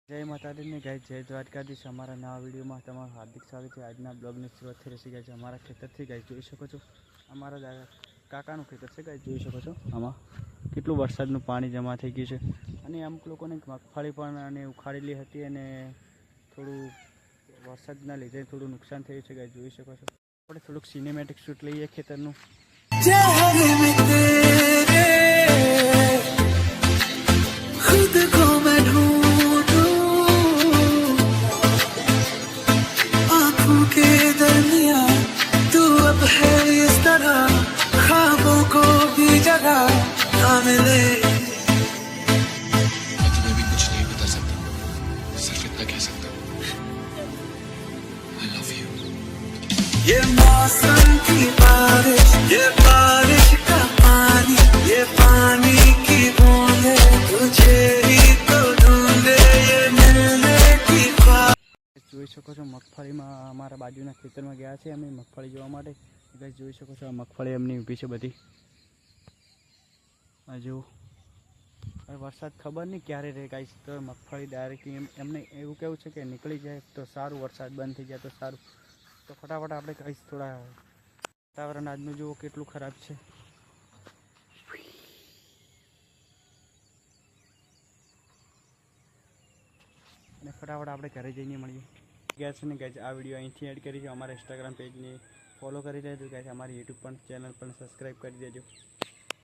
जय माता दी ने गाइस जय द्वारकाधीश हमारा नवा वीडियो में तमाम हार्दिक स्वागत है। आज ब्लॉग ने शुरुआत थी रही गाइस हमारा खेतर थी गाइस જોઈ શકો છો અમારા કાકાનું ખેતર છે ગાइस જોઈ શકો છો આમાં કેટલું વરસાદનું પાણી જમા થઈ ગયું છે અને અમુક લોકોને મગફળી પણ અને ઉખાડેલી હતી અને થોડું વરસાદના લીધે થોડું નુકસાન થયું છે ગાइस જોઈ શકો છો। આપણે થોડુંક સિનેમેટિક શૂટ લઈએ ખેતરનું। ये मौसम की बारिश, ये बारिश का पानी, ये पानी की बूंदे तुझे ही तो ढूंढे, ये मिलने की ख्वाहिश। જોઈ શકો છો મગફળીમાં અમારા બાજુના ખેતરમાં ગયા છે અમે મગફળી જોવા માટે। ગાઈસ જોઈ શકો છો આ મગફળી એમની ઊભી છે બધી। આ જો વરસાદ ખબર નહીં ક્યારે રહે ગાઈસ, તો મગફળી ડાયરેક્ટ એમને એવું કેવું છે કે નીકળી જાય તો સારું, વરસાદ બંધ થઈ જાય તો સારું। તો ફટાફટ આપણે કહીશ થોડા વાતાવરણ આજનું જુઓ કેટલું ખરાબ છે। અને ફટાફટ આપણે ઘરે જઈને મળીએ। ગયા છે ને ગાઈસ આ વિડીયો અહીંથી એડ કરી છે, અમારા ઇન્સ્ટાગ્રામ પેજને ફોલો કરી દેજો ગાઈસ, અમારી યુટ્યુબ પણ ચેનલ પણ સબસ્ક્રાઈબ કરી દેજો।